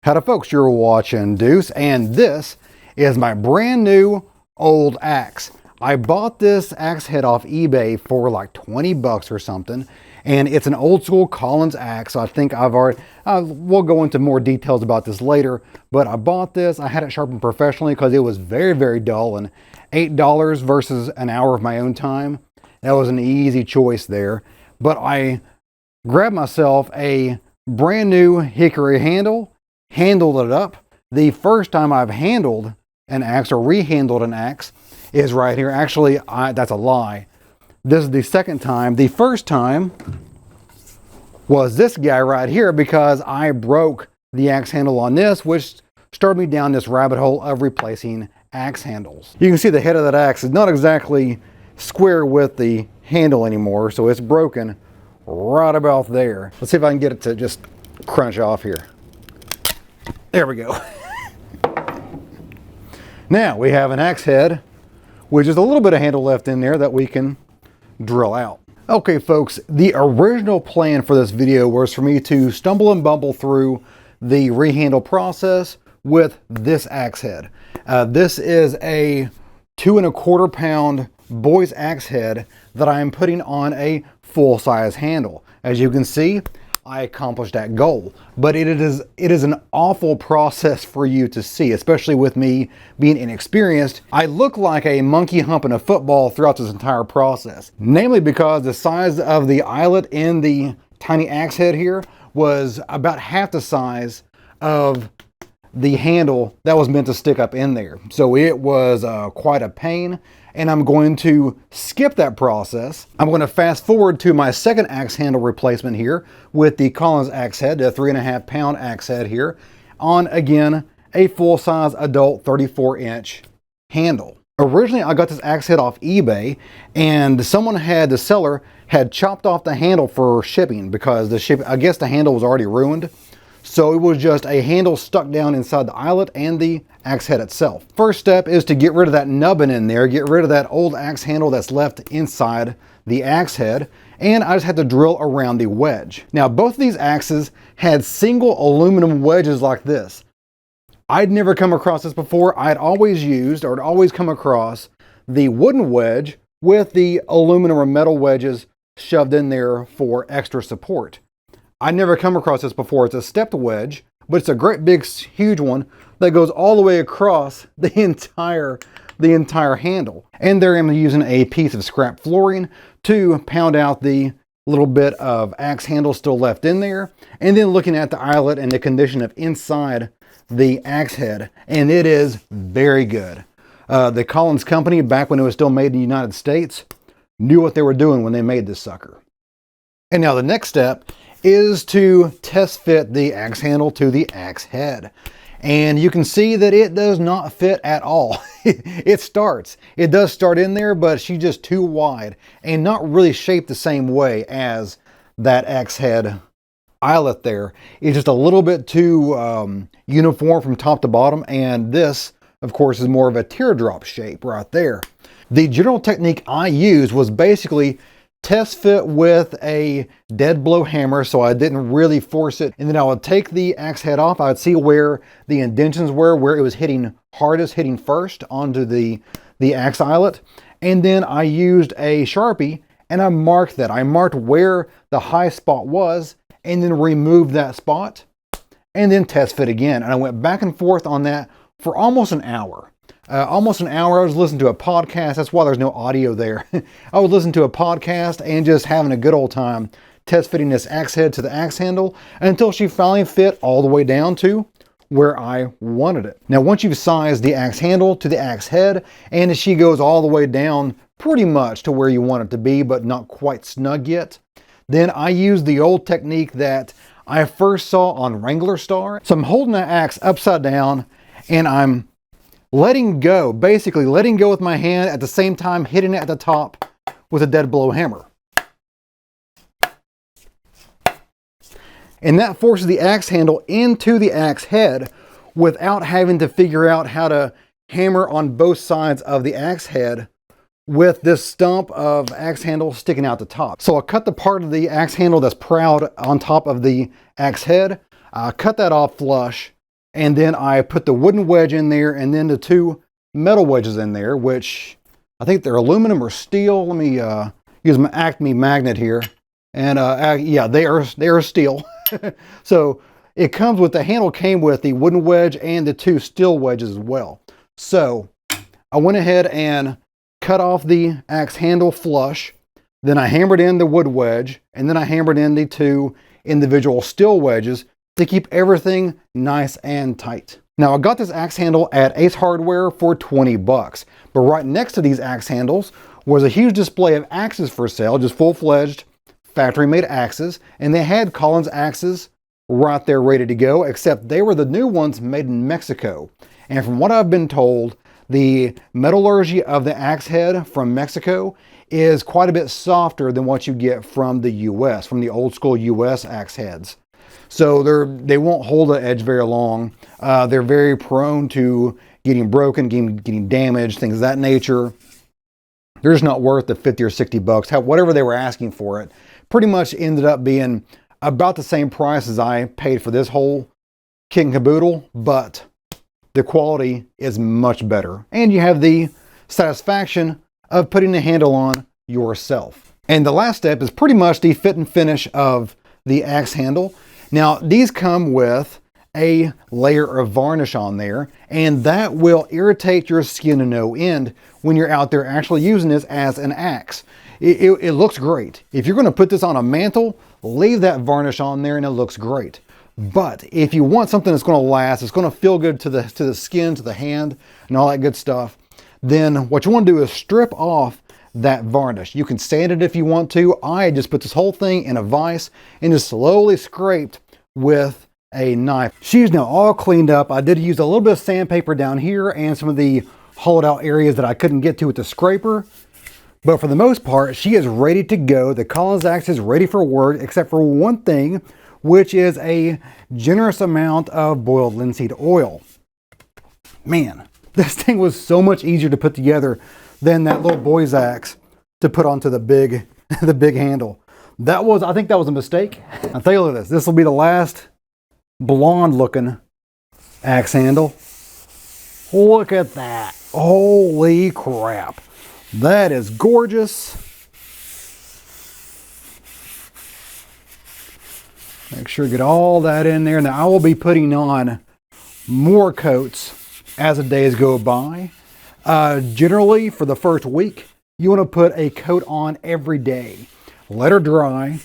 Howdy folks, you're watching Deuce, and this is my brand new old axe. I bought this axe head off eBay for like 20 bucks or something, and it's an old school Collins axe. So I think I've already, we'll go into more details about this later, but I bought this. I had it sharpened professionally because it was very, very dull, and $8 versus an hour of my own time, that was an easy choice there. But I grabbed myself a brand new hickory handle, handled it up. The first time I've handled an axe or rehandled an axe is right here. Actually, that's a lie. This is the second time. The first time was this guy right here because I broke the axe handle on this, which started me down this rabbit hole of replacing axe handles. You can see the head of that axe is not exactly square with the handle anymore, so it's broken right about there. Let's see if I can get it to just crunch off here. There we go. Now we have an axe head, which is a little bit of handle left in there that we can drill out. Okay folks, the original plan for this video was for me to stumble and bumble through the rehandle process with this axe head. This is a 2¼ pound boy's axe head that I am putting on a full-size handle. As you can see, I accomplished that goal, but it is an awful process for you to see, especially with me being inexperienced. I look like a monkey humping a football throughout this entire process, namely because the size of the eyelet in the tiny axe head here was about half the size of the handle that was meant to stick up in there. So it was quite a pain, and I'm going to skip that process. I'm going to fast forward to my second axe handle replacement here with the Collins axe head, a 3½ pound axe head here, on again a full-size adult 34-inch handle. Originally, I got this axe head off eBay, and the seller had chopped off the handle for shipping because I guess the handle was already ruined. So it was just a handle stuck down inside the eyelet and the axe head itself. First step is to get rid of that nubbin in there, get rid of that old axe handle that's left inside the axe head, and I just had to drill around the wedge. Now both of these axes had single aluminum wedges like this. I'd never come across this before. I'd always come across the wooden wedge with the aluminum or metal wedges shoved in there for extra support. I never come across this before. It's a stepped wedge, but it's a great big huge one that goes all the way across the entire handle. And there I'm using a piece of scrap flooring to pound out the little bit of axe handle still left in there, and then looking at the eyelet and the condition of inside the axe head, and it is very good. The Collins company, back when it was still made in the United States, knew what they were doing when they made this sucker. And now the next step is to test fit the axe handle to the axe head. And you can see that it does not fit at all. It does start in there, but she's just too wide and not really shaped the same way as that axe head eyelet there. It's just a little bit too uniform from top to bottom, and this, of course, is more of a teardrop shape right there. The general technique I used was basically test fit with a dead blow hammer, so I didn't really force it. And then I would take the axe head off. I would see where the indentions were, where it was hitting hardest, hitting first onto the axe eyelet. And then I used a Sharpie and I marked that. I marked where the high spot was and then removed that spot and then test fit again. And I went back and forth on that for almost an hour. I was listening to a podcast. That's why there's no audio there. I would listen to a podcast and just having a good old time test fitting this axe head to the axe handle until she finally fit all the way down to where I wanted it. Now, once you've sized the axe handle to the axe head, and she goes all the way down pretty much to where you want it to be, but not quite snug yet, then I use the old technique that I first saw on Wrangler Star. So I'm holding the axe upside down and I'm basically letting go with my hand at the same time hitting it at the top with a dead blow hammer. And that forces the axe handle into the axe head without having to figure out how to hammer on both sides of the axe head with this stump of axe handle sticking out the top. So I'll cut the part of the axe handle that's proud on top of the axe head, cut that off flush, and then I put the wooden wedge in there, and then the 2 metal wedges in there, which I think they're aluminum or steel. Let me use my Acme magnet here. And yeah, they are steel. So it comes with, the handle came with the wooden wedge and the 2 steel wedges as well. So I went ahead and cut off the axe handle flush. Then I hammered in the wood wedge, and then I hammered in the 2 individual steel wedges to keep everything nice and tight. Now I got this axe handle at Ace Hardware for 20 bucks, but right next to these axe handles was a huge display of axes for sale, just full-fledged factory-made axes, and they had Collins axes right there ready to go, except they were the new ones made in Mexico. And from what I've been told, the metallurgy of the axe head from Mexico is quite a bit softer than what you get from the US, from the old school US axe heads. So they won't hold the edge very long. They're very prone to getting broken, getting damaged, things of that nature. They're just not worth the 50 or 60 bucks. Whatever they were asking for it pretty much ended up being about the same price as I paid for this whole kit and caboodle, but the quality is much better. And you have the satisfaction of putting the handle on yourself. And the last step is pretty much the fit and finish of the axe handle. Now, these come with a layer of varnish on there, and that will irritate your skin to no end when you're out there actually using this as an axe. It looks great. If you're going to put this on a mantle, leave that varnish on there and it looks great. But if you want something that's going to last, it's going to feel good to the skin, to the hand, and all that good stuff, then what you want to do is strip off that varnish. You can sand it if you want to. I just put this whole thing in a vise and just slowly scraped with a knife. She's now all cleaned up. I did use a little bit of sandpaper down here and some of the hollowed out areas that I couldn't get to with the scraper. But for the most part, she is ready to go. The Collins axe is ready for work, except for one thing, which is a generous amount of boiled linseed oil. Man, this thing was so much easier to put together than that little boy's axe to put onto the big handle. I think that was a mistake. I'll tell you look at this. This will be the last blonde looking axe handle. Look at that. Holy crap. That is gorgeous. Make sure to get all that in there. Now I will be putting on more coats as the days go by. Generally for the first week, you want to put a coat on every day. Let her dry.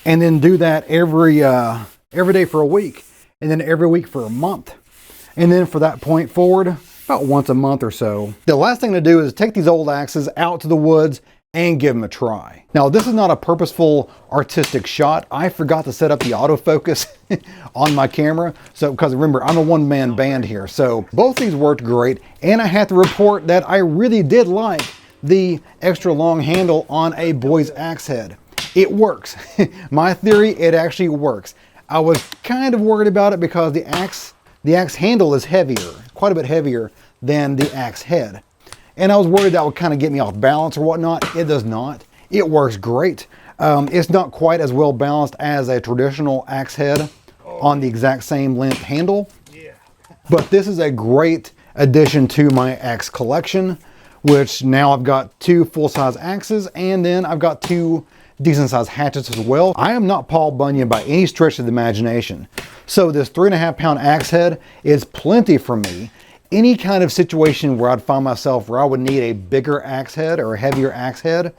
And then do that every day for a week. And then every week for a month. And then for that point forward, about once a month or so. The last thing to do is take these old axes out to the woods and give them a try. Now, this is not a purposeful artistic shot. I forgot to set up the autofocus on my camera. So, because remember, I'm a one-man band here. So both these worked great. And I have to report that I really did like the extra long handle on a boy's axe head. It works. My theory, it actually works. I was kind of worried about it because the axe handle is heavier, quite a bit heavier than the axe head. And I was worried that would kind of get me off balance or whatnot. It does not. It works great. It's not quite as well balanced as a traditional axe head on the exact same length handle. Yeah. But this is a great addition to my axe collection, which now I've got 2 full-size axes, and then I've got 2 decent-sized hatchets as well. I am not Paul Bunyan by any stretch of the imagination. So this 3.5 pound axe head is plenty for me. Any kind of situation where I'd find myself where I would need a bigger axe head or a heavier axe head,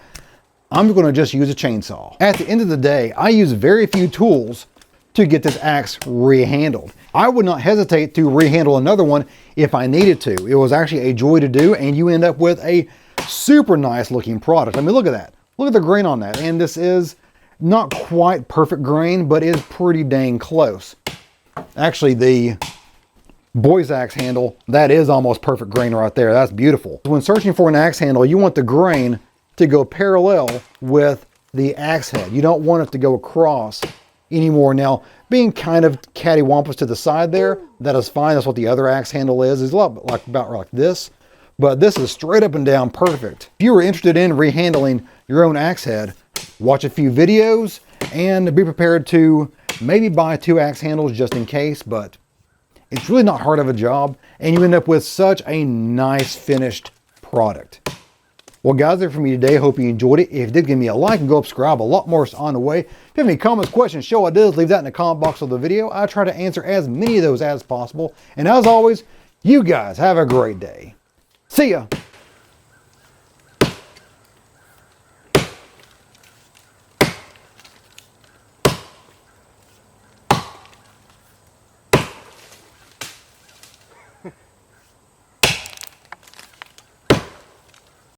I'm going to just use a chainsaw. At the end of the day, I use very few tools to get this axe rehandled. I would not hesitate to rehandle another one if I needed to. It was actually a joy to do, and you end up with a super nice looking product. I mean, look at that. Look at the grain on that. And this is not quite perfect grain, but is pretty dang close. Actually, the boy's axe handle, that is almost perfect grain right there. That's beautiful. When searching for an axe handle, you want the grain to go parallel with the axe head. You don't want it to go across anymore. Now, being kind of cattywampus to the side there, that is fine. That's what the other axe handle is. It's a lot about like this. But this is straight up and down perfect. If you were interested in rehandling your own axe head, watch a few videos and be prepared to Maybe buy 2 axe handles just in case, but it's really not hard of a job, and you end up with such a nice finished product. Well guys, that's it for me today. Hope you enjoyed it. If you did, give me a like and go subscribe. A lot more is on the way. If you have any comments, questions, show ideas, leave that in the comment box of the video. I try to answer as many of those as possible. And as always, you guys have a great day. See ya.